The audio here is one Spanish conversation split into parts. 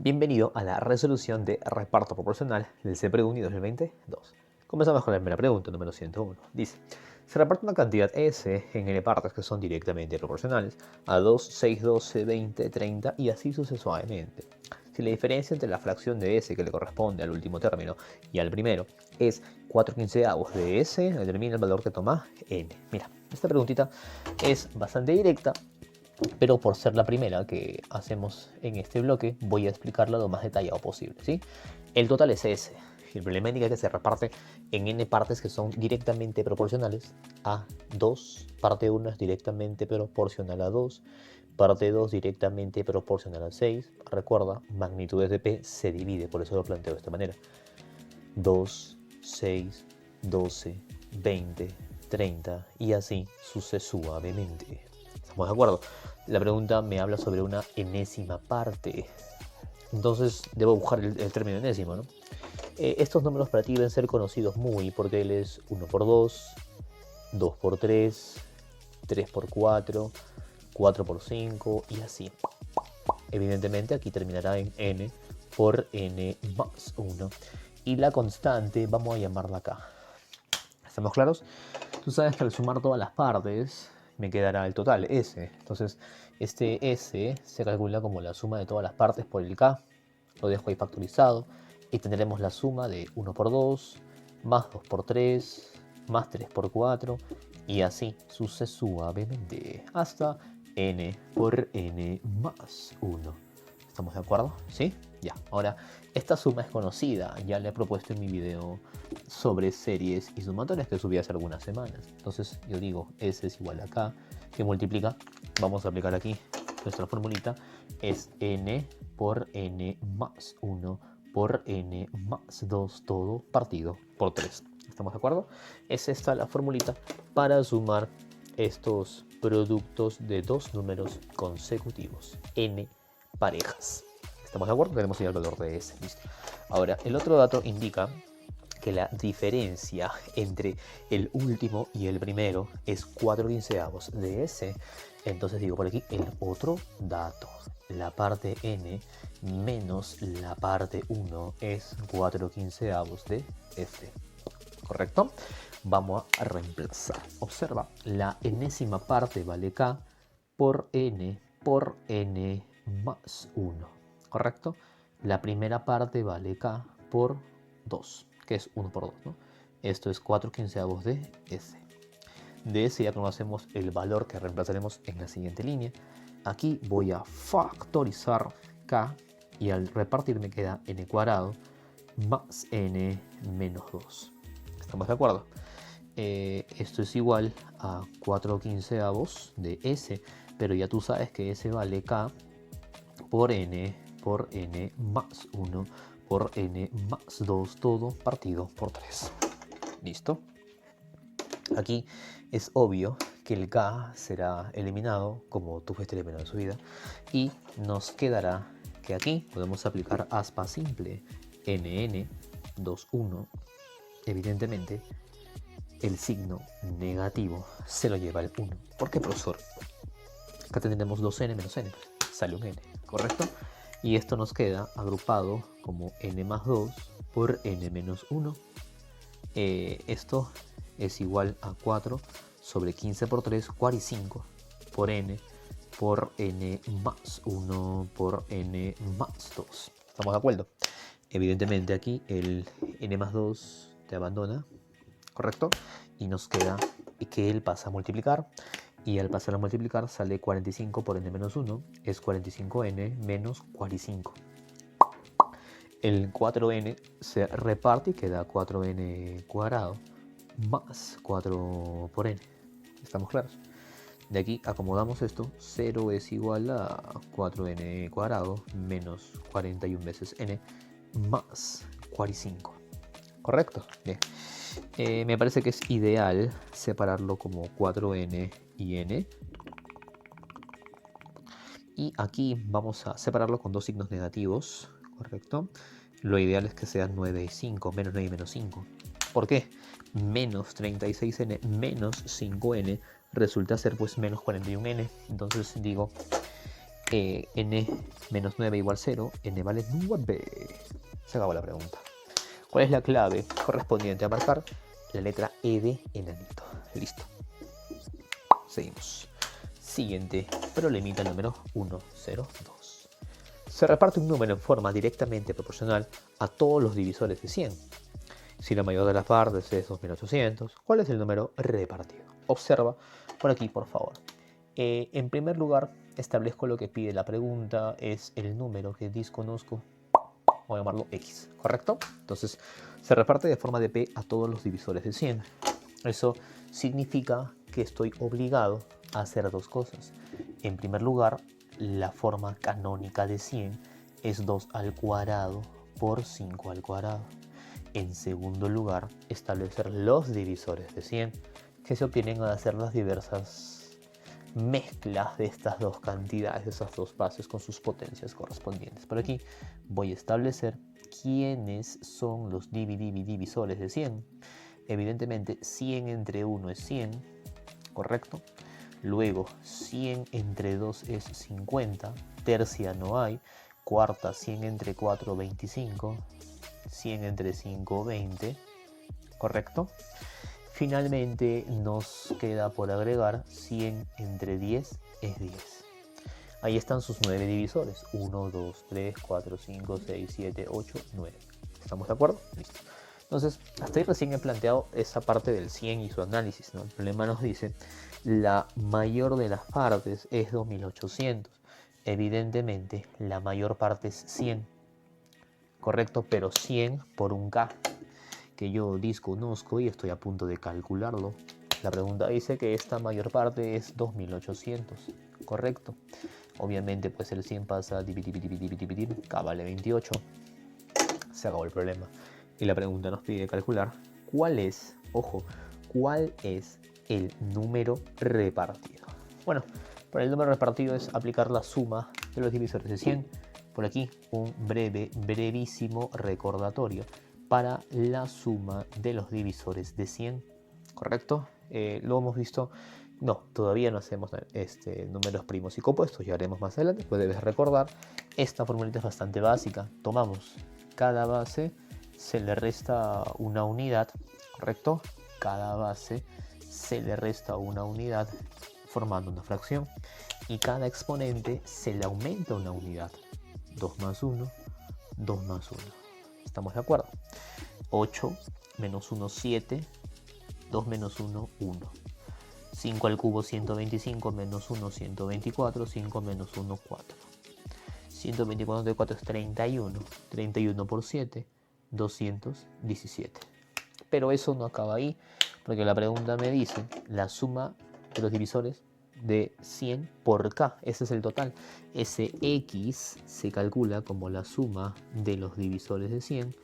Bienvenido a la resolución de reparto proporcional del CPRUNI 2022. Comenzamos con la primera pregunta, número 101. Dice, se reparte una cantidad S en n partes que son directamente proporcionales a 2, 6, 12, 20, 30 y así sucesivamente. Si la diferencia entre la fracción de S que le corresponde al último término y al primero es 4/15 de S, determina el valor que toma n. Mira, esta preguntita es bastante directa, pero por ser la primera que hacemos en este bloque, voy a explicarla lo más detallado posible, ¿sí? El total es S. El problema indica que se reparte en n partes que son directamente proporcionales a 2. Parte 1 es directamente proporcional a 2. Parte 2 directamente proporcional a 6. Recuerda, magnitudes de P se divide, por eso lo planteo de esta manera. 2, 6, 12, 20, 30 y así sucesivamente. ¿Estamos de acuerdo? La pregunta me habla sobre una enésima parte. Entonces debo buscar el término enésimo, ¿no? Estos números para ti deben ser conocidos muy, porque él es 1 por 2, 2 por 3, 3 por 4, 4 por 5 y así. Evidentemente aquí terminará en n por n más 1. Y la constante vamos a llamarla k. ¿Estamos claros? Tú sabes que al sumar todas las partes me quedará el total, S. Entonces, este S se calcula como la suma de todas las partes por el K. Lo dejo ahí factorizado. Y tendremos la suma de 1 por 2, más 2 por 3, más 3 por 4, y así sucesivamente, hasta n por n más 1. ¿Estamos de acuerdo? ¿Sí? Ya. Ahora, esta suma es conocida. Ya la he propuesto en mi video sobre series y sumatorias que subí hace algunas semanas. Entonces yo digo S es igual a K, que multiplica, vamos a aplicar aquí nuestra formulita, es n por n más 1 por n más 2 todo partido por 3. ¿Estamos de acuerdo? Es esta la formulita para sumar estos productos de dos números consecutivos, n parejas. ¿Estamos de acuerdo? Tenemos ya el valor de S. Listo. Ahora, el otro dato indica que la diferencia entre el último y el primero es 4/15 de S. Entonces digo por aquí el otro dato. La parte n menos la parte 1 es 4/15 de S. ¿Correcto? Vamos a reemplazar. Observa, la enésima parte vale K por n más 1. ¿Correcto? La primera parte vale K por 2, que es 1 por 2, ¿no? Esto es 4/15 de S. De S ya conocemos el valor que reemplazaremos en la siguiente línea. Aquí voy a factorizar K y al repartir me queda n cuadrado más n menos 2. ¿Estamos de acuerdo? Esto es igual a 4/15 de S, pero ya tú sabes que S vale K por n más 1 por n más 2 todo partido por 3. ¿Listo? Aquí es obvio que el K será eliminado, como tú fuiste eliminado en su vida, y nos quedará que aquí podemos aplicar aspa simple, nn 21. Evidentemente, el signo negativo se lo lleva el 1. ¿Por qué, profesor? Acá tendremos 2n menos n, sale un n, ¿correcto? Y esto nos queda agrupado como n más 2 por n menos 1. Esto es igual a 4 sobre 15 por 3, 45 por n más 1 por n más 2. ¿Estamos de acuerdo? Evidentemente aquí el n más 2 te abandona, ¿correcto? Y nos queda que él pasa a multiplicar. Y al pasar a multiplicar sale 45 por n menos 1. Es 45n menos 45. El 4n se reparte y queda 4n cuadrado más 4 por n. ¿Estamos claros? De aquí acomodamos esto. 0 es igual a 4n cuadrado menos 41 veces n más 45. ¿Correcto? Bien. Me parece que es ideal separarlo como 4n y n. Y aquí vamos a separarlo con dos signos negativos, ¿correcto? Lo ideal es que sean 9 y 5, menos 9 y menos 5. ¿Por qué? Menos 36n menos 5n resulta ser pues menos 41n. Entonces digo, n menos 9 igual 0, n vale 9. Se acabó la pregunta. ¿Cuál es la clave correspondiente a marcar la letra E de enanito? Listo. Seguimos. Siguiente problemita número 102. Se reparte un número en forma directamente proporcional a todos los divisores de 100. Si la mayor de las partes es 2800, ¿cuál es el número repartido? Observa por aquí, por favor. En primer lugar, establezco lo que pide la pregunta, es el número que desconozco. Voy a llamarlo X, ¿correcto? Entonces, se reparte de forma de P a todos los divisores de 100. Eso significa que estoy obligado a hacer dos cosas. En primer lugar, la forma canónica de 100 es 2 al cuadrado por 5 al cuadrado. En segundo lugar, establecer los divisores de 100, que se obtienen al hacer las diversas mezclas de estas dos cantidades, de esas dos bases con sus potencias correspondientes. Por aquí voy a establecer quiénes son los divisores de 100. Evidentemente 100 entre 1 es 100, ¿correcto? Luego 100 entre 2 es 50, tercia no hay, cuarta 100 entre 4 25, 100 entre 5 20, ¿correcto? Finalmente nos queda por agregar 100 entre 10 es 10. Ahí están sus 9 divisores. 1, 2, 3, 4, 5, 6, 7, 8, 9. ¿Estamos de acuerdo? Listo. Entonces, hasta ahí recién he planteado esa parte del 100 y su análisis, ¿no? El problema nos dice, la mayor de las partes es 2800. Evidentemente, la mayor parte es 100. Correcto, pero 100 por un K, que yo desconozco y estoy a punto de calcularlo. La pregunta dice que esta mayor parte es 2800, correcto. Obviamente pues el 100 pasa a dividir, K vale 28. Se acabó el problema. Y la pregunta nos pide calcular cuál es, ojo, cuál es el número repartido. Bueno, para el número repartido es aplicar la suma de los divisores de 100. Por aquí un brevísimo recordatorio para la suma de los divisores de 100, ¿correcto? Lo hemos visto, no, todavía no hacemos números primos y compuestos, ya haremos más adelante, pues debes recordar, esta formulita es bastante básica. Tomamos cada base, se le resta una unidad, ¿correcto? Cada base se le resta una unidad formando una fracción y cada exponente se le aumenta una unidad. 2 más 1, 2 más 1. ¿Estamos de acuerdo? 8 menos 1, 7. 2 menos 1, 1. 5 al cubo, 125, menos 1, 124. 5 menos 1, 4. 124 de 4 es 31. 31 por 7, 217. Pero eso no acaba ahí, porque la pregunta me dice la suma de los divisores de 100 por K. Ese es el total. Ese X se calcula como la suma de los divisores de 100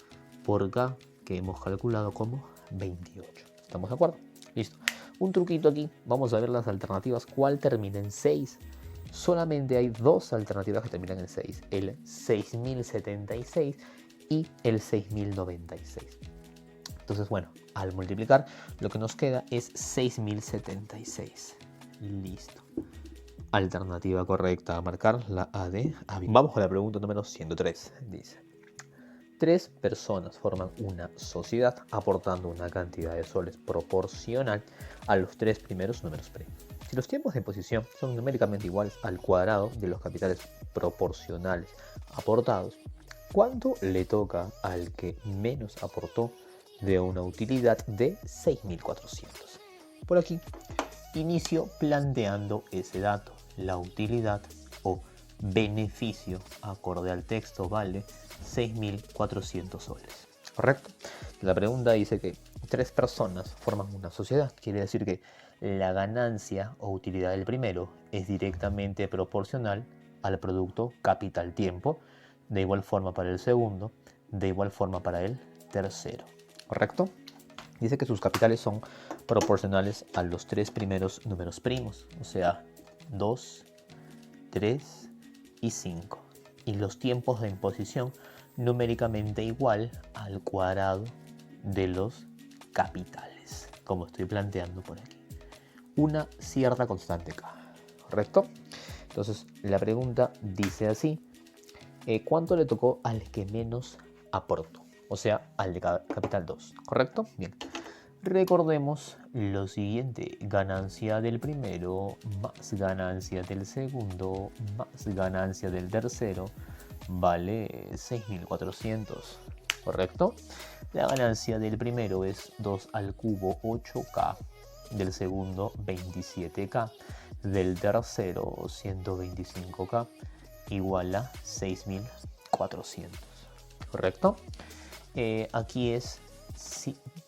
por K, que hemos calculado como 28. ¿Estamos de acuerdo? Listo. Un truquito aquí. Vamos a ver las alternativas. ¿Cuál termina en 6? Solamente hay dos alternativas que terminan en 6. El 6076 y el 6096. Entonces, bueno, al multiplicar, lo que nos queda es 6076. Listo. Alternativa correcta a marcar, la A de Ávila. Vamos con la pregunta número 103. Dice: 3 personas forman una sociedad aportando una cantidad de soles proporcional a los 3 primeros números primos. Si los tiempos de imposición son numéricamente iguales al cuadrado de los capitales proporcionales aportados, ¿cuánto le toca al que menos aportó de una utilidad de 6400? Por aquí inicio planteando ese dato. La utilidad o beneficio acorde al texto vale 6.400 soles, ¿correcto? La pregunta dice que 3 personas forman una sociedad. Quiere decir que la ganancia o utilidad del primero es directamente proporcional al producto capital-tiempo, de igual forma para el segundo, de igual forma para el tercero, ¿correcto? Dice que sus capitales son proporcionales a los 3 primeros números primos, o sea, 2, 3 y 5. Y los tiempos de imposición numéricamente igual al cuadrado de los capitales, como estoy planteando por aquí. Una cierta constante K, ¿correcto? Entonces, la pregunta dice así: ¿cuánto le tocó al que menos aportó? O sea, al de capital 2, ¿correcto? Bien. Recordemos lo siguiente: ganancia del primero más ganancia del segundo más ganancia del tercero vale 6.400, ¿correcto? La ganancia del primero es 2 al cubo 8K, del segundo 27K, del tercero 125K, igual a 6.400, ¿correcto? Aquí es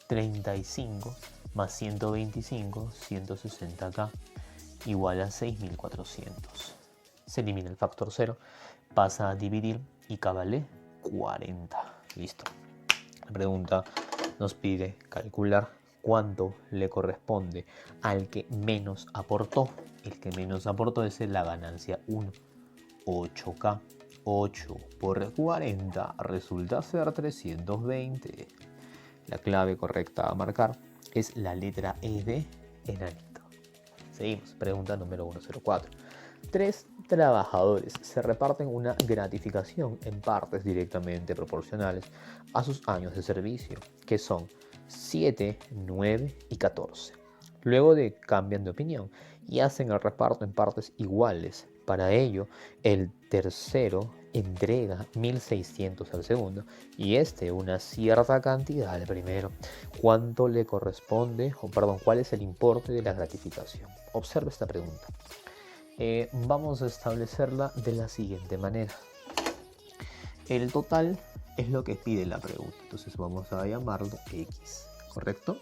35 más 125, 160K, igual a 6.400. Se elimina el factor 0, pasa a dividir y K vale 40. Listo. La pregunta nos pide calcular cuánto le corresponde al que menos aportó. El que menos aportó es la ganancia 1, 8K. 8 por 40 resulta ser 320. La clave correcta a marcar es la letra E de enanito. Seguimos. Pregunta número 104. 3 trabajadores se reparten una gratificación en partes directamente proporcionales a sus años de servicio, que son 7, 9 y 14. Luego cambian de opinión y hacen el reparto en partes iguales. Para ello, el tercero entrega 1.600 al segundo y una cierta cantidad al primero. ¿Cuánto le corresponde, cuál es el importe de la gratificación? Observa esta pregunta. Vamos a establecerla de la siguiente manera. El total es lo que pide la pregunta, entonces vamos a llamarlo X, ¿correcto?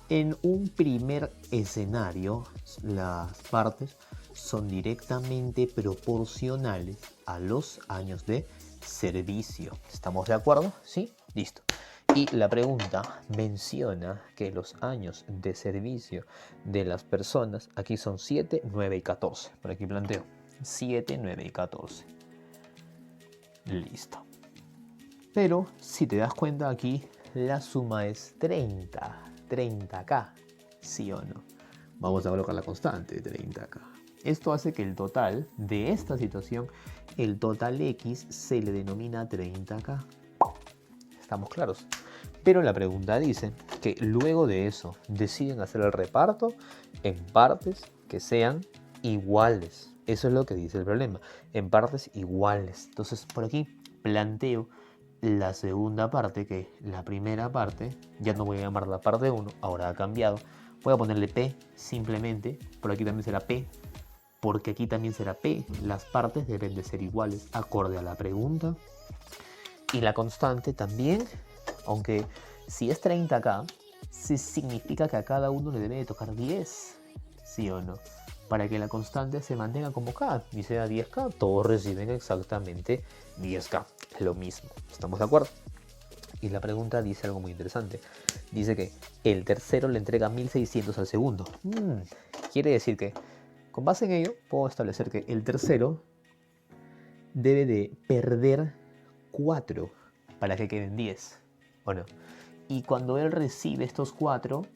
En un primer escenario, las partes son directamente proporcionales a los años de servicio. ¿Estamos de acuerdo? ¿Sí? Listo. Y la pregunta menciona que los años de servicio de las personas aquí son 7, 9 y 14. Por aquí planteo 7, 9 y 14. Listo. Pero si te das cuenta aquí, la suma es 30K. ¿Sí o no? Vamos a colocar la constante, 30K. Esto hace que el total de esta situación, el total X, se le denomina 30K. ¿Estamos claros? Pero la pregunta dice que luego de eso deciden hacer el reparto en partes que sean iguales. Eso es lo que dice el problema, en partes iguales. Entonces por aquí planteo la segunda parte, que la primera parte, ya no voy a llamar la parte 1, ahora ha cambiado. Voy a ponerle P simplemente, por aquí también será P, porque aquí también será P. Las partes deben de ser iguales acorde a la pregunta. Y la constante también, aunque si es 30K, sí significa que a cada uno le debe de tocar 10, ¿sí o no? Para que la constante se mantenga como K y sea 10K, todos reciben exactamente 10K, lo mismo. ¿Estamos de acuerdo? Y la pregunta dice algo muy interesante. Dice que el tercero le entrega 1.600 al segundo. Quiere decir que, con base en ello, puedo establecer que el tercero debe de perder 4 para que queden 10, ¿o no? Y cuando él recibe estos 4,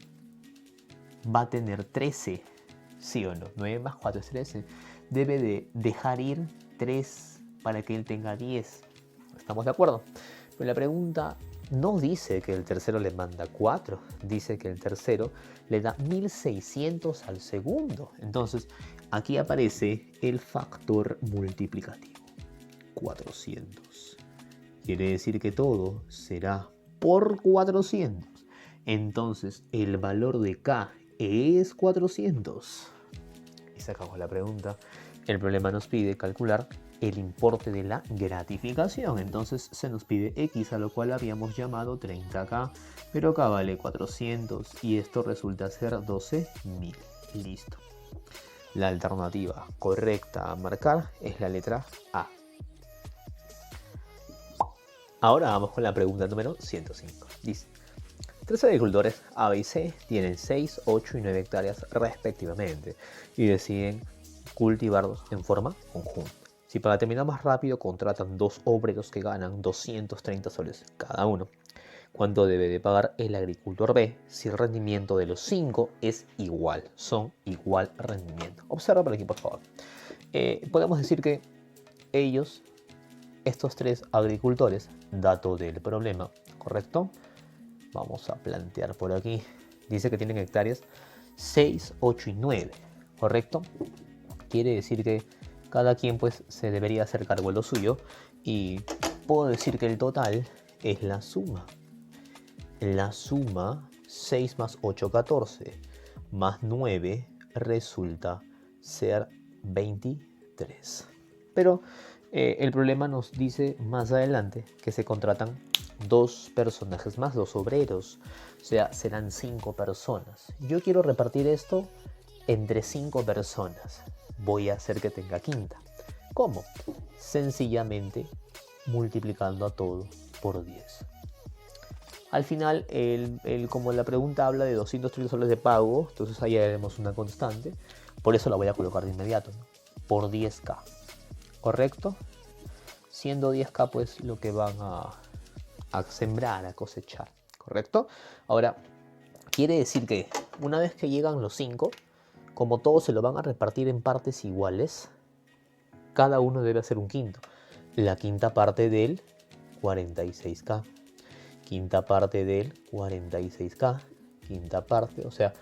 va a tener 13, ¿sí o no? 9 más 4 es 13. Debe de dejar ir 3 para que él tenga 10. ¿Estamos de acuerdo? Pero la pregunta no dice que el tercero le manda 4, dice que el tercero le da 1.600 al segundo. Entonces, aquí aparece el factor multiplicativo, 400. Quiere decir que todo será por 400. Entonces, el valor de K es 400. Y se acabó la pregunta. El problema nos pide calcular el importe de la gratificación. Entonces se nos pide X, a lo cual habíamos llamado 30K, pero acá vale 400 y esto resulta ser 12.000. Listo. La alternativa correcta a marcar es la letra A. Ahora vamos con la pregunta número 105. Dice: 3 agricultores A, B y C tienen 6, 8 y 9 hectáreas respectivamente y deciden cultivarlos en forma conjunta. Si para terminar más rápido contratan 2 obreros que ganan 230 soles cada uno, ¿cuánto debe de pagar el agricultor B si el rendimiento de los 5 es igual? Son igual rendimiento. Observa por aquí, por favor. Podemos decir que ellos, estos tres agricultores, dato del problema, ¿correcto? Vamos a plantear por aquí. Dice que tienen hectáreas 6, 8 y 9, ¿correcto? Quiere decir que cada quien pues se debería hacer cargo de lo suyo y puedo decir que el total es la suma. La suma 6 más 8, 14, más 9 resulta ser 23. Pero el problema nos dice más adelante que se contratan dos personajes más, dos obreros. O sea, serán 5 personas. Yo quiero repartir esto entre 5 personas. Voy a hacer que tenga quinta. ¿Cómo? Sencillamente multiplicando a todo por 10. Al final, como la pregunta habla de 230 soles de pago, entonces ahí haremos una constante. Por eso la voy a colocar de inmediato, ¿no? Por 10k. ¿Correcto? Siendo 10k pues lo que van a sembrar, a cosechar. ¿Correcto? Ahora, quiere decir que una vez que llegan los 5, como todos se lo van a repartir en partes iguales, cada uno debe hacer un quinto. La quinta parte del 46k. Quinta parte del 46k. Quinta parte, o sea,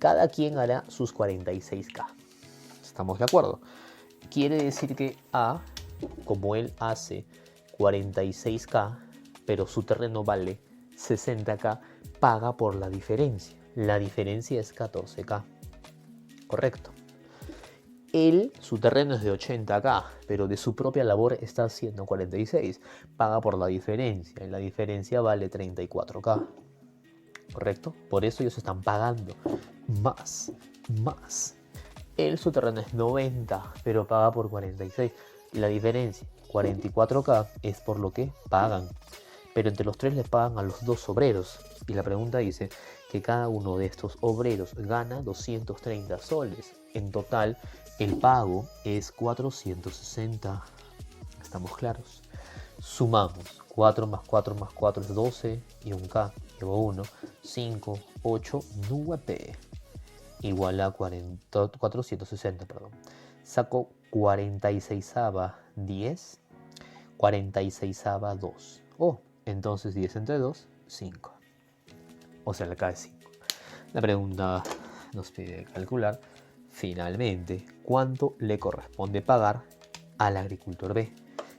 cada quien hará sus 46k. ¿Estamos de acuerdo? Quiere decir que A, como él hace 46k, pero su terreno vale 60k, paga por la diferencia. La diferencia es 14k. Correcto. Él, su terreno es de 80k, pero de su propia labor está haciendo 46. Paga por la diferencia, y la diferencia vale 34k. ¿Correcto? Por eso ellos están pagando más. Él, su terreno es 90, pero paga por 46. Y la diferencia, 44k, es por lo que pagan. Pero entre los tres les pagan a los dos obreros. Y la pregunta dice que cada uno de estos obreros gana 230 soles. En total, el pago es 460. ¿Estamos claros? Sumamos 4 más 4 más 4 es 12 y un K. Llevo 1, 5, 8, 9. Igual a 460, perdón. Saco 46 10, 46 2. Entonces 10 entre 2, 5. O sea, le cae 5. La pregunta nos pide calcular, finalmente, cuánto le corresponde pagar al agricultor B,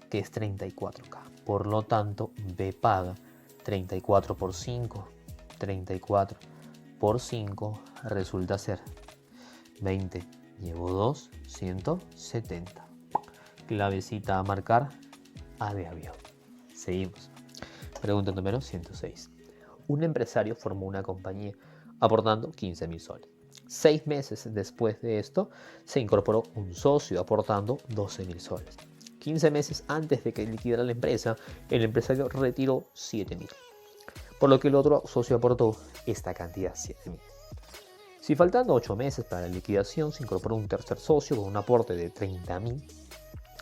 que es 34k. Por lo tanto, B paga 34 por 5. 34 por 5 resulta ser 20. Llevo 2, 170. Clavecita a marcar, A de avión. Seguimos. Pregunta número 106. Un empresario formó una compañía aportando 15.000 soles. 6 meses después de esto, se incorporó un socio aportando 12.000 soles. 15 meses antes de que liquidara la empresa, el empresario retiró 7.000. Por lo que el otro socio aportó esta cantidad, 7.000. Si faltando 8 meses para la liquidación, se incorporó un tercer socio con un aporte de 30.000,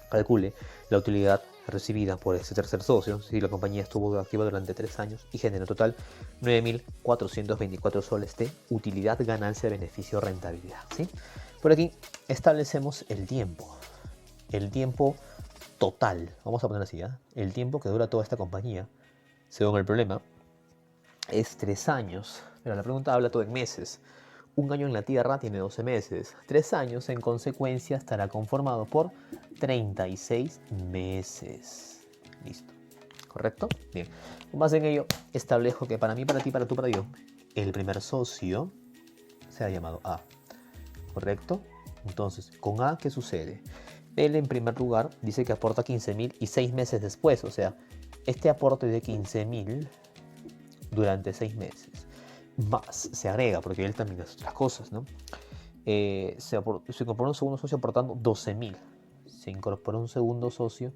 calcule la utilidad recibida por ese tercer socio si la compañía estuvo activa durante 3 años y generó en total 9.424 soles de utilidad, ganancia, beneficio, rentabilidad, ¿sí? Por aquí establecemos el tiempo. El tiempo total, vamos a poner así, ¿eh? El tiempo que dura toda esta compañía, según el problema, es 3 años. Pero la pregunta habla todo en meses. Un año en la Tierra tiene 12 meses. 3 años, en consecuencia, estará conformado por 36 meses. Listo. ¿Correcto? Bien. Con base en ello, establezco que para mí, para ti, para tú, para yo, el primer socio se ha llamado A. ¿Correcto? Entonces, con A, ¿qué sucede? Él, en primer lugar, dice que aporta 15.000 y 6 meses después. O sea, este aporte de 15.000 durante 6 meses. Más se agrega, porque él también hace otras cosas, ¿no? Se incorporó un segundo socio aportando 12.000. Se incorporó un segundo socio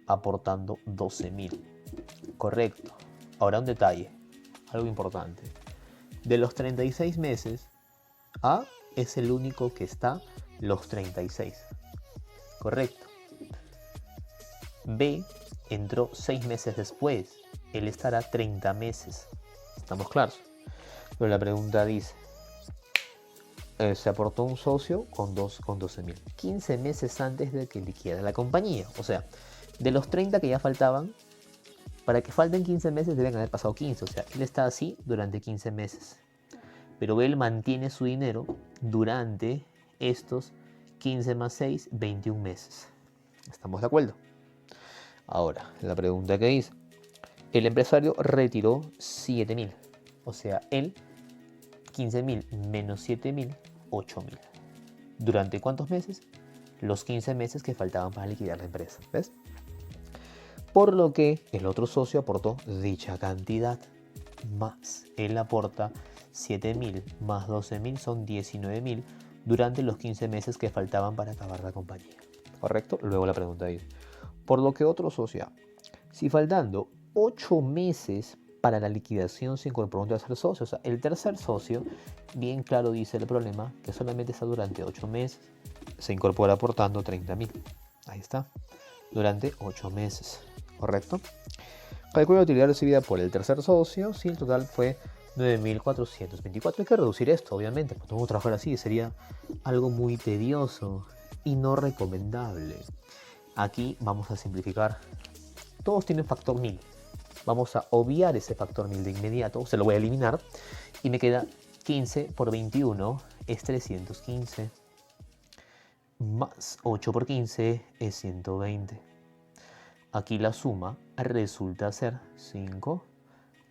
aportando 12.000. Correcto. Ahora un detalle, algo importante. De los 36 meses, A es el único que está los 36. Correcto. B entró 6 meses después. Él estará 30 meses. ¿Estamos claros? Pero la pregunta dice, se aportó un socio con 12.000, 15 meses antes de que liquidara la compañía. O sea, de los 30 que ya faltaban, para que falten 15 meses deben haber pasado 15. O sea, él está así durante 15 meses. Pero él mantiene su dinero durante estos 15 más 6, 21 meses. ¿Estamos de acuerdo? Ahora, la pregunta que hice. El empresario retiró 7.000. O sea, él 15.000 menos 7.000, 8.000. ¿Durante cuántos meses? Los 15 meses que faltaban para liquidar la empresa. ¿Ves? Por lo que el otro socio aportó dicha cantidad más. Él aporta 7.000 más 12.000 son 19.000 durante los 15 meses que faltaban para acabar la compañía. ¿Correcto? Luego la pregunta dice, por lo que otro socio, si faltando 8 meses para la liquidación se incorporó un tercer socio, o sea, el tercer socio, bien claro dice el problema, que solamente está durante 8 meses, se incorpora aportando 30.000. Ahí está, durante 8 meses, ¿correcto? Calcula la utilidad recibida por el tercer socio, si el total fue 9.424. Hay que reducir esto, obviamente, porque no trabajar así sería algo muy tedioso y no recomendable. Aquí vamos a simplificar. Todos tienen factor 1000. Vamos a obviar ese factor 1000 de inmediato, se lo voy a eliminar y me queda 15 por 21 es 315, más 8 por 15 es 120. Aquí la suma resulta ser 5,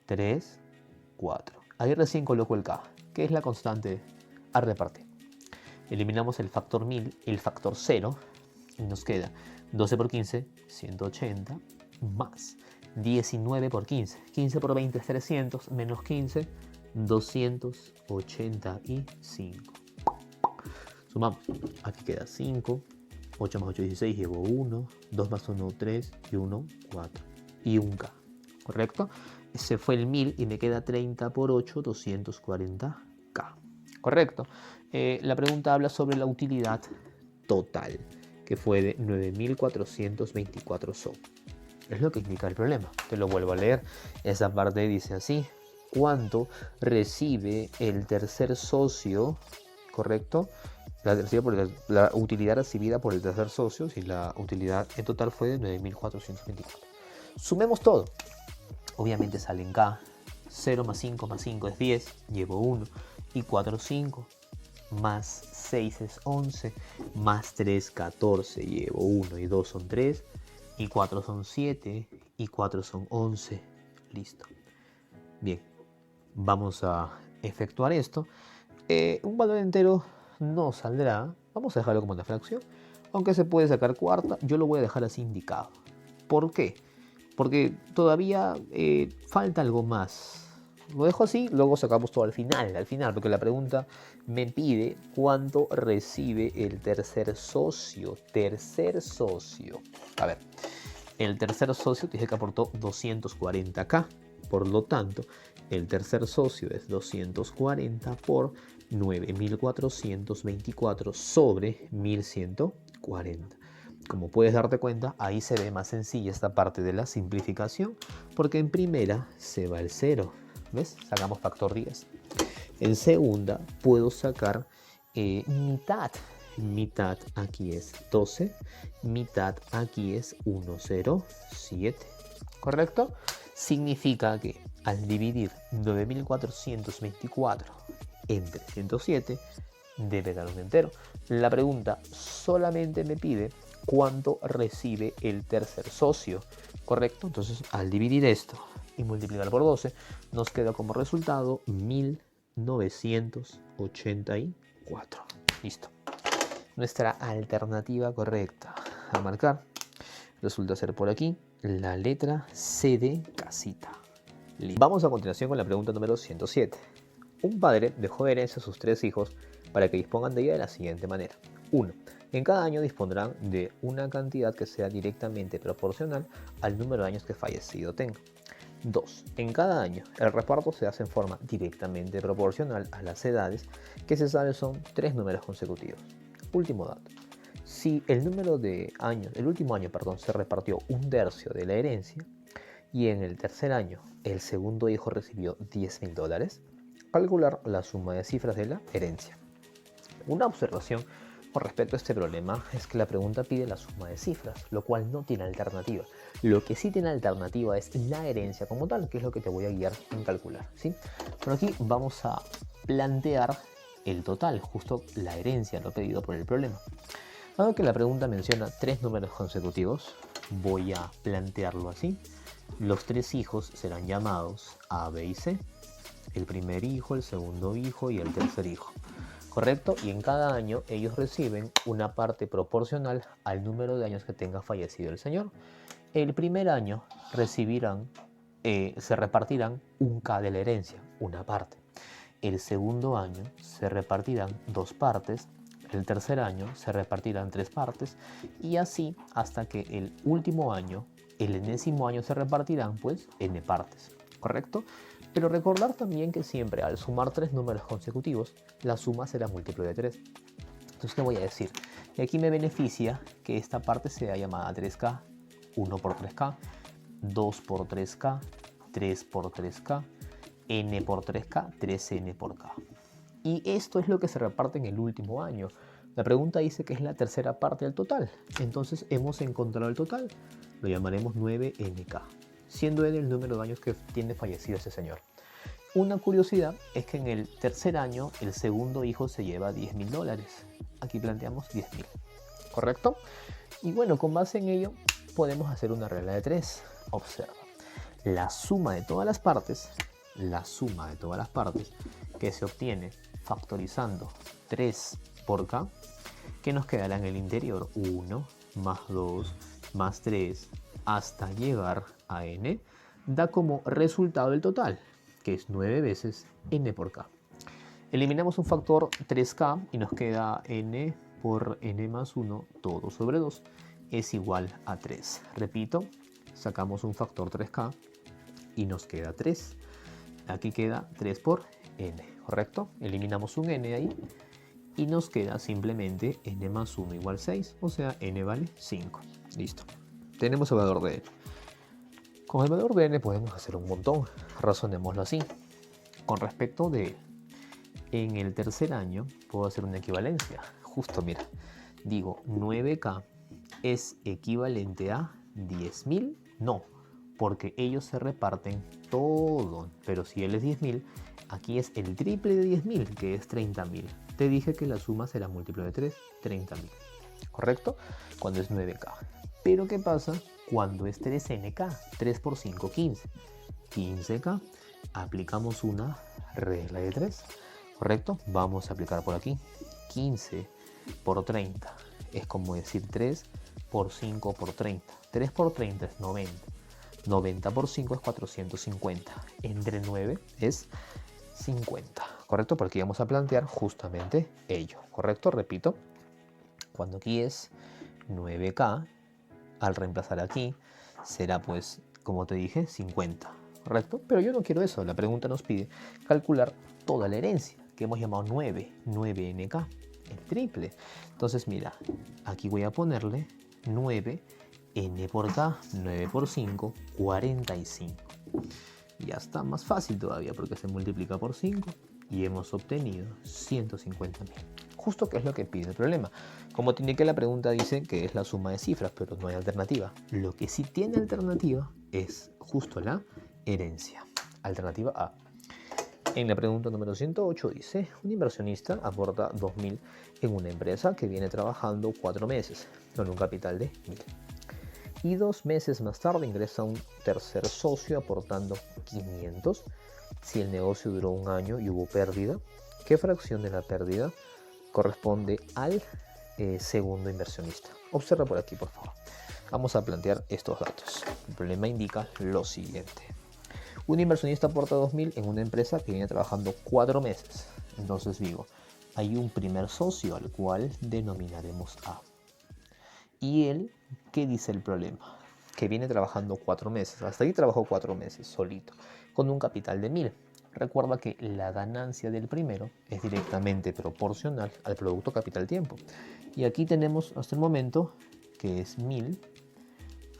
3, 4. Ahí recién coloco el K, que es la constante a repartir. Eliminamos el factor 1000, el factor 0, y nos queda 12 por 15, 180, más 19 por 15. 15 por 20 es 300, menos 15, 285. Sumamos. Aquí queda 5, 8 más 8, 16, llevo 1, 2 más 1, 3, y 1, 4. Y un K, ¿correcto? Ese fue el 1000 y me queda 30 por 8, 240K. ¿Correcto? La pregunta habla sobre la utilidad total, que fue de 9.424 SO. Es lo que indica el problema. Te lo vuelvo a leer. Esa parte dice así. ¿Cuánto recibe el tercer socio? ¿Correcto? La utilidad recibida por el tercer socio, si la utilidad en total fue de 9.424. Sumemos todo. Obviamente sale en K. 0 más 5 más 5 es 10. Llevo 1. Y 4, 5. Más 6 es 11. Más 3, 14. Llevo 1 y 2 son 3. Y 4 son 7. Y 4 son 11. Listo. Bien. Vamos a efectuar esto. Un valor entero no saldrá. Vamos a dejarlo como una fracción. Aunque se puede sacar cuarta, yo lo voy a dejar así indicado. ¿Por qué? Porque todavía falta algo más. Lo dejo así, luego sacamos todo al final, porque la pregunta me pide cuánto recibe el tercer socio. A ver, el tercer socio dice que aportó 240K. Por lo tanto, el tercer socio es 240 por 9.424 sobre 1.140. Como puedes darte cuenta, ahí se ve más sencilla esta parte de la simplificación, porque en primera se va el 0. ¿Ves? Sacamos factor 10. En segunda puedo sacar mitad. Mitad aquí es 12. Mitad aquí es 107. ¿Correcto? Significa que al dividir 9.424 entre 107 debe dar un entero. La pregunta solamente me pide cuánto recibe el tercer socio, ¿correcto? Entonces, al dividir esto y multiplicar por 12, nos queda como resultado 1.984. Listo. Nuestra alternativa correcta a marcar resulta ser por aquí la letra C de casita. Listo. Vamos a continuación con la pregunta número 107. Un padre dejó de herencia a sus 3 hijos para que dispongan de ella de la siguiente manera. 1. En cada año dispondrán de una cantidad que sea directamente proporcional al número de años que fallecido tenga. 2. En cada año el reparto se hace en forma directamente proporcional a las edades que se sabe son 3 números consecutivos. Último dato. Si el último año, se repartió 1/3 de la herencia y en el tercer año el segundo hijo recibió $10.000, calcular la suma de cifras de la herencia. Una observación con respecto a este problema es que la pregunta pide la suma de cifras, lo cual no tiene alternativa. Lo que sí tiene alternativa es la herencia como tal, que es lo que te voy a guiar en calcular, ¿sí? Pero aquí vamos a plantear el total, justo la herencia, lo pedido por el problema. Dado que la pregunta menciona 3 números consecutivos, voy a plantearlo así. Los 3 hijos serán llamados A, B y C. El primer hijo, el segundo hijo y el tercer hijo. ¿Correcto? Y en cada año ellos reciben una parte proporcional al número de años que tenga fallecido el señor. El primer año se repartirán un K de la herencia, una parte. El segundo año se repartirán 2 partes. El tercer año se repartirán 3 partes. Y así hasta que el último año, el enésimo año, se repartirán pues n partes. ¿Correcto? Pero recordar también que siempre al sumar 3 números consecutivos, la suma será múltiplo de 3. Entonces, ¿qué voy a decir? Y aquí me beneficia que esta parte sea llamada 3K, 1 por 3K, 2 por 3K, 3 por 3K, n por 3K, 3n por K. Y esto es lo que se reparte en el último año. La pregunta dice que es la tercera parte del total. Entonces hemos encontrado el total. Lo llamaremos 9nk, siendo n el número de años que tiene fallecido ese señor. Una curiosidad es que en el tercer año el segundo hijo se lleva $10.000. Aquí planteamos 10.000, ¿correcto? Y bueno, con base en ello podemos hacer una regla de 3. Observa, la suma de todas las partes que se obtiene factorizando 3 por k, que nos quedará en el interior 1 más 2 más 3 hasta llegar a n, da como resultado el total, que es 9 veces n por k. Eliminamos un factor 3k y nos queda n por n más 1 todo sobre 2 es igual a 3. Repito, sacamos un factor 3k y nos queda 3. Aquí queda 3 por n, ¿correcto? Eliminamos un n ahí y nos queda simplemente n más 1 igual 6, o sea, n vale 5. Listo. Tenemos el valor de n. Con el valor de n podemos hacer un montón. Razonémoslo así. Con respecto de en el tercer año, puedo hacer una equivalencia. Justo, mira, digo 9k es equivalente a 10.000. No, porque ellos se reparten todo. Pero si él es 10.000, aquí es el triple de 10.000, que es 30.000. Te dije que la suma será múltiplo de 3, 30.000. ¿Correcto? Cuando es 9k. Pero ¿qué pasa cuando es 3nk? 3 por 5, 15. 15k. Aplicamos una regla de 3. ¿Correcto? Vamos a aplicar por aquí. 15 por 30. Es como decir 3 por 5 por 30. 3 por 30 es 90. 90 por 5 es 450. Entre 9 es 50. ¿Correcto? Porque vamos a plantear justamente ello. ¿Correcto? Repito. Cuando aquí es 9k, al reemplazar aquí, será pues, como te dije, 50. ¿Correcto? Pero yo no quiero eso. La pregunta nos pide calcular toda la herencia, que hemos llamado 9nk, el triple. Entonces, mira, aquí voy a ponerle 9 n por k, 9 por 5, 45. Ya está más fácil todavía porque se multiplica por 5 y hemos obtenido 150.000. Justo que es lo que pide el problema. Como tiene que la pregunta dice que es la suma de cifras, pero no hay alternativa. Lo que sí tiene alternativa es justo la herencia. Alternativa A. En la pregunta número 108 dice, un inversionista aporta 2.000 en una empresa que viene trabajando 4 meses con un capital de 1.000. Y 2 meses más tarde ingresa un tercer socio aportando 500. Si el negocio duró un año y hubo pérdida, ¿qué fracción de la pérdida corresponde al segundo inversionista? Observa por aquí, por favor. Vamos a plantear estos datos. El problema indica lo siguiente. Un inversionista aporta 2.000 en una empresa que viene trabajando 4 meses. Entonces digo, hay un primer socio al cual denominaremos A. Y él, ¿qué dice el problema? Que viene trabajando 4 meses. Hasta ahí trabajó 4 meses solito, con un capital de 1.000. Recuerda que la ganancia del primero es directamente proporcional al producto capital-tiempo. Y aquí tenemos hasta el momento que es 1.000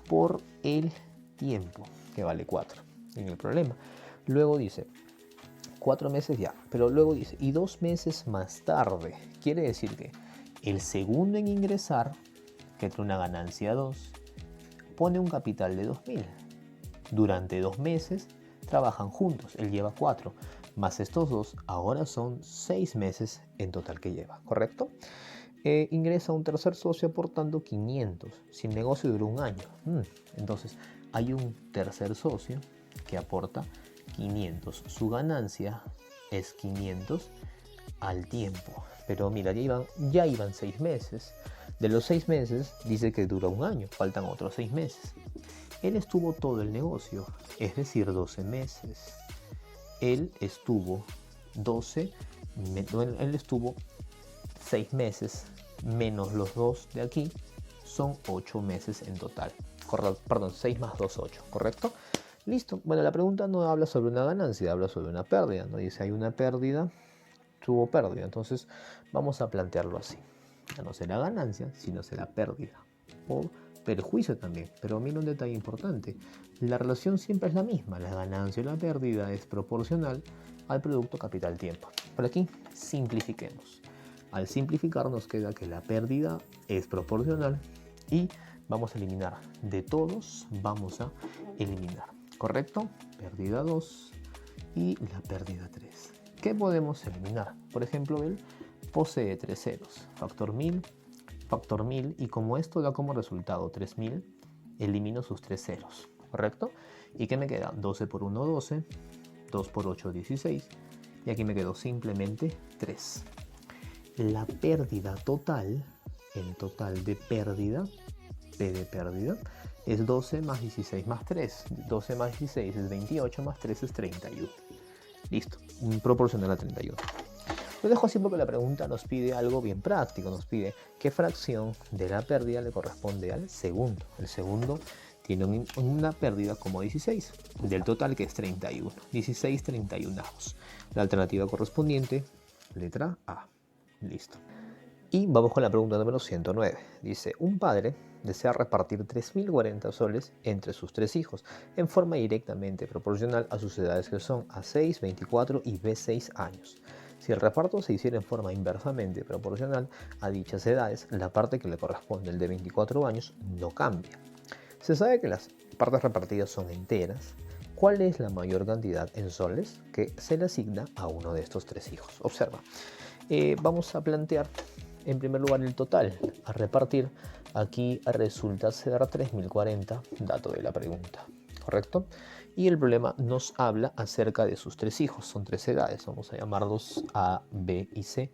por el tiempo, que vale 4 en el problema. Luego dice, 4 meses ya, pero luego dice, y 2 meses más tarde. Quiere decir que el segundo en ingresar, que tiene una ganancia 2, pone un capital de 2.000. Durante 2 meses trabajan juntos, él lleva 4, más estos dos, ahora son 6 meses en total que lleva, ¿correcto? Ingresa un tercer socio aportando 500. Si el negocio duró un año, entonces hay un tercer socio que aporta 500. Su ganancia es 500 al tiempo. Pero mira, ya iban 6 meses. De los 6 meses dice que dura un año, faltan otros 6 meses. Él estuvo todo el negocio, es decir, 12 meses. Él estuvo 6 meses menos los 2 de aquí, son 8 meses en total. Perdón, 6 más 2, 8, ¿correcto? Listo. Bueno, la pregunta no habla sobre una ganancia, habla sobre una pérdida. No dice hay una pérdida, tuvo pérdida. Entonces vamos a plantearlo así. Ya no será ganancia, sino será pérdida. O perjuicio también. Pero mira un detalle importante. La relación siempre es la misma. La ganancia o la pérdida es proporcional al producto capital-tiempo. Por aquí simplifiquemos. Al simplificar nos queda que la pérdida es proporcional y vamos a eliminar. De todos vamos a eliminar. ¿Correcto? Pérdida 2 y la pérdida 3. ¿Qué podemos eliminar? Por ejemplo, él posee 3 ceros. Factor 1000 y como esto da como resultado 3000, elimino sus 3 ceros. ¿Correcto? ¿Y qué me queda? 12 por 1, 12. 2 por 8, 16. Y aquí me quedó simplemente 3. La pérdida total, el total de pérdida, P de pérdida, es 12 más 16 más 3. 12 más 16 es 28 más 3 es 31. Listo, proporcional a 31. Lo dejo así porque la pregunta nos pide algo bien práctico. Nos pide qué fracción de la pérdida le corresponde al segundo. El segundo tiene una pérdida como 16, del total que es 31. 16 31avos. La alternativa correspondiente, letra A. Listo. Y vamos con la pregunta número 109. Dice, un padre desea repartir 3.040 soles entre sus 3 hijos en forma directamente proporcional a sus edades, que son A6, 24 y B6 años. Si el reparto se hiciera en forma inversamente proporcional a dichas edades, la parte que le corresponde al de 24 años no cambia. Se sabe que las partes repartidas son enteras. ¿Cuál es la mayor cantidad en soles que se le asigna a uno de estos 3 hijos? Observa. Vamos a plantear en primer lugar el total a repartir. Aquí resulta ser 3.040, dato de la pregunta, ¿correcto? Y el problema nos habla acerca de sus 3 hijos, son 3 edades, vamos a llamarlos A, B y C.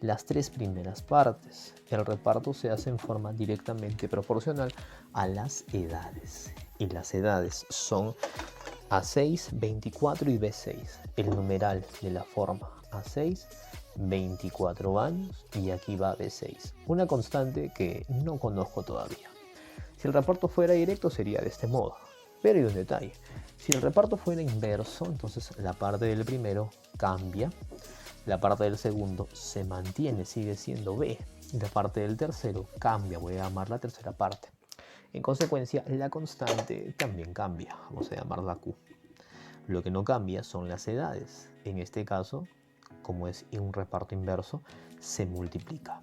Las 3 primeras partes, el reparto se hace en forma directamente proporcional a las edades. Y las edades son A6, 24 y B6. El numeral de la forma A6, 24 años, y aquí va B6. Una constante que no conozco todavía. Si el reparto fuera directo sería de este modo. Pero hay un detalle. Si el reparto fuera inverso, entonces la parte del primero cambia. La parte del segundo se mantiene, sigue siendo B. Y la parte del tercero cambia, voy a llamar la tercera parte. En consecuencia, la constante también cambia, vamos a llamarla Q. Lo que no cambia son las edades. En este caso, como es un reparto inverso, se multiplica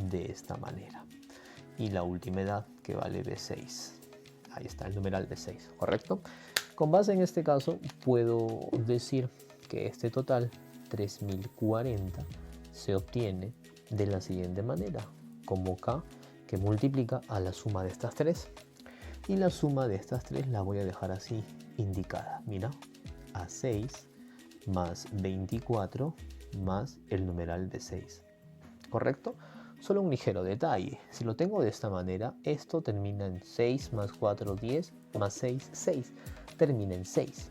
de esta manera. Y la última edad, que vale B6. Ahí está el numeral B6, ¿correcto? Con base en este caso, puedo decir que este total, 3.040, se obtiene de la siguiente manera, como K, que multiplica a la suma de estas 3. Y la suma de estas 3 la voy a dejar así indicada. Mira, A6 más 24 más el numeral de 6. ¿Correcto? Solo un ligero detalle. Si lo tengo de esta manera, esto termina en 6 más 4, 10 más 6, 6. Termina en 6.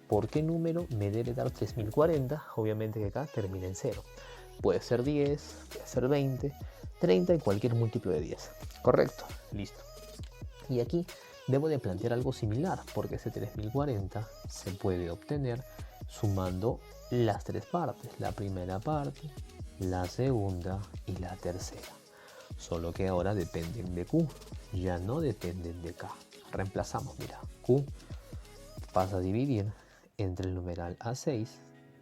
¿Por qué número me debe dar 3.040? Obviamente que acá termina en 0. Puede ser 10, puede ser 20, 30 y cualquier múltiplo de 10. ¿Correcto? Listo. Y aquí debo de plantear algo similar, porque ese 3.040 se puede obtener sumando las 3 partes, la primera parte, la segunda y la tercera. Solo que ahora dependen de Q, ya no dependen de K. Reemplazamos, mira, Q pasa a dividir entre el numeral A6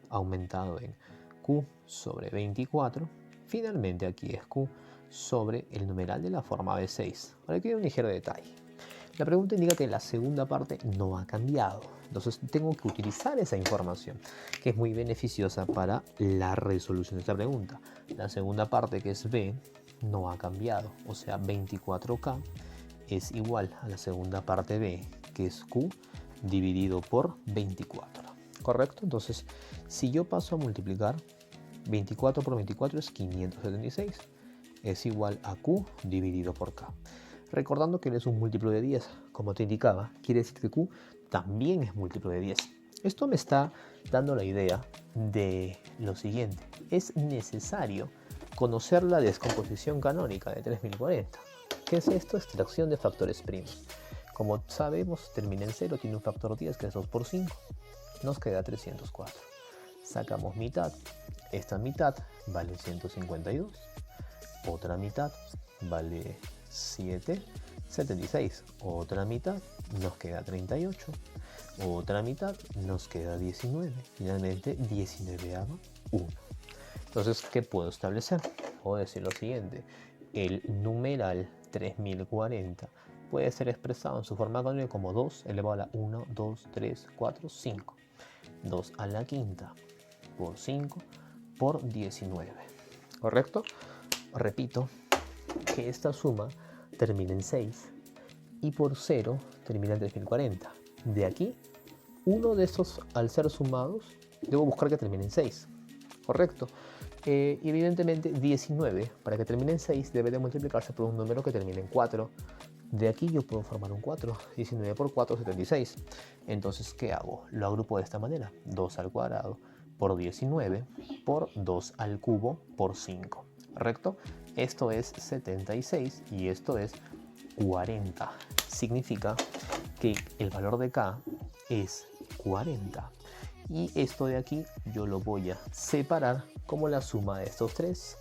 aumentado en Q sobre 24. Finalmente aquí es Q sobre el numeral de la forma B6. Ahora aquí hay un ligero detalle. La pregunta indica que la segunda parte no ha cambiado. Entonces tengo que utilizar esa información, que es muy beneficiosa para la resolución de esta pregunta. La segunda parte, que es B, no ha cambiado. O sea, 24K es igual a la segunda parte B, que es Q, dividido por 24. ¿Correcto? Entonces, si yo paso a multiplicar, 24 por 24 es 576. Es igual a Q dividido por K. Recordando que él es un múltiplo de 10, como te indicaba, quiere decir que Q también es múltiplo de 10. Esto me está dando la idea de lo siguiente. Es necesario conocer la descomposición canónica de 3040. ¿Qué es esto? Extracción de factores primos. Como sabemos, termina en 0, tiene un factor 10 que es 2 por 5. Nos queda 304. Sacamos mitad. Esta mitad vale 152. Otra mitad vale 76. Otra mitad nos queda 38. Otra mitad nos queda 19. Finalmente 19/1. Entonces, ¿qué puedo establecer? Puedo decir lo siguiente. El numeral 3040 puede ser expresado en su forma canónica como 2 elevado a la 1, 2, 3, 4, 5. 2 a la quinta por 5 por 19. ¿Correcto? Repito que esta suma termina en 6 y por 0 termina en 3040. De aquí, uno de estos, al ser sumados, debo buscar que termine en 6. ¿Correcto? Y evidentemente 19, para que termine en 6, debe de multiplicarse por un número que termine en 4. De aquí yo puedo formar un 4. 19 por 4, 76. Entonces, ¿qué hago? Lo agrupo de esta manera. 2 al cuadrado por 19 por 2 al cubo por 5. ¿Correcto? Esto es 76 y esto es 40. Significa que el valor de K es 40. Y esto de aquí yo lo voy a separar como la suma de estos tres.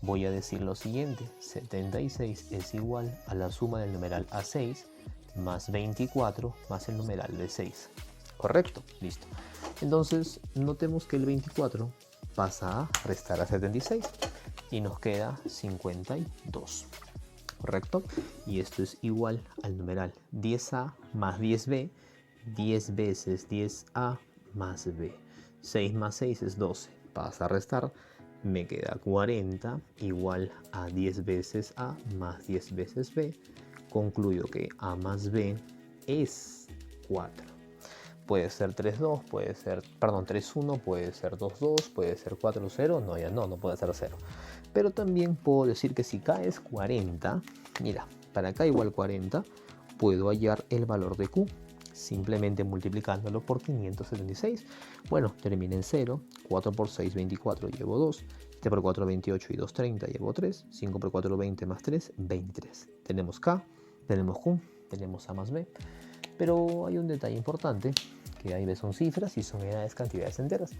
Voy a decir lo siguiente: 76 es igual a la suma del numeral A6 más 24 más el numeral B6. ¿Correcto? Listo. Entonces, notemos que el 24 pasa a restar a 76 y nos queda 52. ¿Correcto? Y esto es igual al numeral 10A más 10B, 10 veces 10A más B. 6 más 6 es 12. Pasa a restar, me queda 40 igual a 10 veces A más 10 veces B. Concluyo que A más B es 4. Puede ser 3,2, puede ser, perdón, 3,1, puede ser 2,2, puede ser 4,0, no, ya no puede ser 0. Pero también puedo decir que si K es 40, mira, para K igual 40, puedo hallar el valor de Q, simplemente multiplicándolo por 576. Bueno, termina en 0, 4 por 6, 24, llevo 2, 7 por 4, 28 y 2, 30, llevo 3, 5 por 4, 20 más 3, 23. Tenemos K, tenemos Q, tenemos A más B, pero hay un detalle importante, que ahí son cifras y son unidades, cantidades enteras.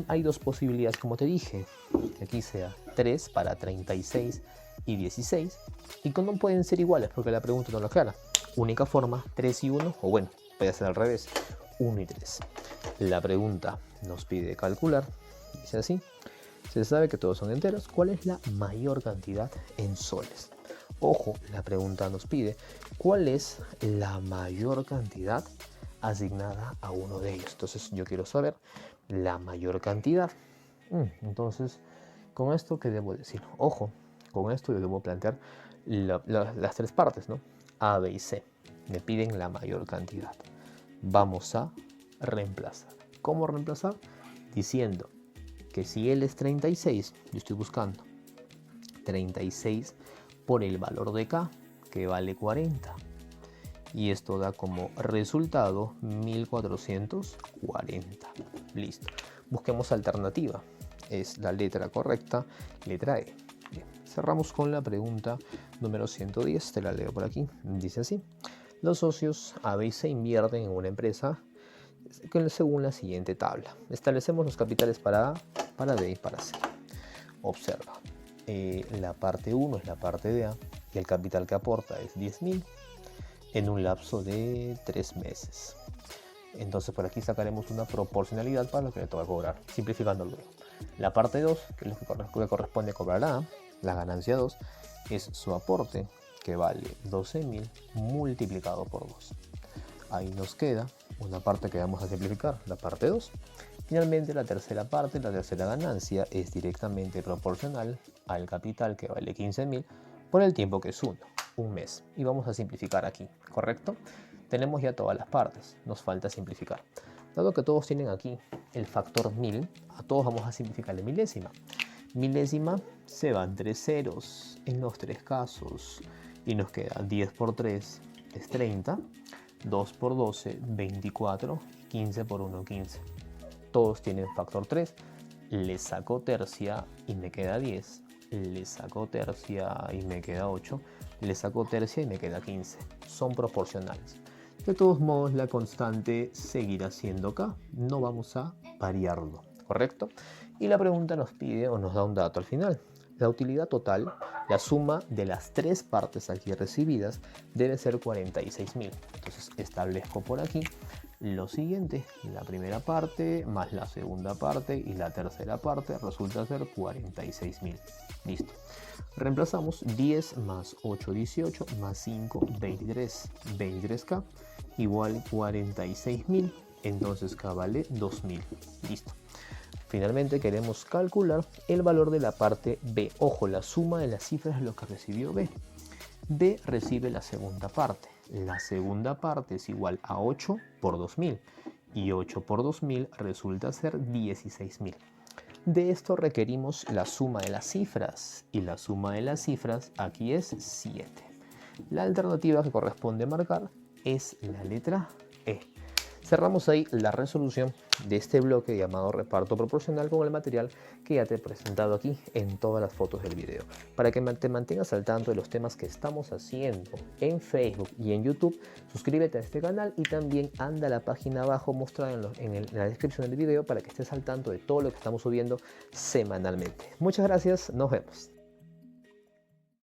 Hay dos posibilidades, como te dije, que aquí sea 3 para 36 y 16, y que no pueden ser iguales porque la pregunta no lo aclara. Única forma, 3 y 1, o bueno, puede ser al revés, 1 y 3. La pregunta nos pide calcular, dice así: se sabe que todos son enteros, ¿cuál es la mayor cantidad en soles? Ojo, la pregunta nos pide cuál es la mayor cantidad asignada a uno de ellos. Entonces yo quiero saber la mayor cantidad. Entonces, con esto, ¿qué debo decir? Ojo, con esto yo debo plantear las tres partes, ¿no? A, B y C. Me piden la mayor cantidad. Vamos a reemplazar. ¿Cómo reemplazar? Diciendo que si L es 36, yo estoy buscando 36 por el valor de K, que vale 40. Y esto da como resultado 1440. Listo. Busquemos alternativa. Es la letra correcta, letra E. Bien. Cerramos con la pregunta número 110. Te la leo por aquí. Dice así: los socios A, B y C invierten en una empresa según la siguiente tabla. Establecemos los capitales para A, para B y para C. Observa. La parte 1 es la parte de A y el capital que aporta es 10.000 en un lapso de 3 meses. Entonces por aquí sacaremos una proporcionalidad para lo que le toca cobrar, simplificando luego. La parte 2, que es lo que corresponde cobrar a la ganancia 2, es su aporte, que vale 12.000 multiplicado por 2. Ahí nos queda una parte que vamos a simplificar, la parte 2. Finalmente la tercera parte, la tercera ganancia, es directamente proporcional al capital, que vale 15.000 por el tiempo que es un mes. Y vamos a simplificar aquí, ¿correcto? Tenemos ya todas las partes, nos falta simplificar. Dado que todos tienen aquí el factor 1000, a todos vamos a simplificar la milésima. Milésima se van 3 ceros en los 3 casos y nos queda 10 por 3 es 30, 2 por 12, 24, 15 por 1, 15. Todos tienen factor 3, le saco tercia y me queda 10, le saco tercia y me queda 8, le saco tercia y me queda 15. Son proporcionales. De todos modos, la constante seguirá siendo K, no vamos a variarlo, ¿correcto? Y la pregunta nos pide o nos da un dato al final. La utilidad total, la suma de las 3 partes aquí recibidas, debe ser 46.000. Entonces establezco por aquí lo siguiente: la primera parte más la segunda parte y la tercera parte resulta ser 46.000. Listo. Reemplazamos 10 más 8, 18, más 5, 23. 23K igual 46.000. Entonces K vale 2.000. Listo. Finalmente queremos calcular el valor de la parte B. Ojo, la suma de las cifras es lo que recibió B. B recibe la segunda parte. La segunda parte es igual a 8 por 2.000. Y 8 por 2.000 resulta ser 16.000. De esto requerimos la suma de las cifras. Y la suma de las cifras aquí es 7. La alternativa que corresponde marcar es la letra E. Cerramos ahí la resolución de este bloque llamado reparto proporcional con el material que ya te he presentado aquí en todas las fotos del video. Para que te mantengas al tanto de los temas que estamos haciendo en Facebook y en YouTube, suscríbete a este canal y también anda a la página abajo mostrada en la descripción del video para que estés al tanto de todo lo que estamos subiendo semanalmente. Muchas gracias, nos vemos.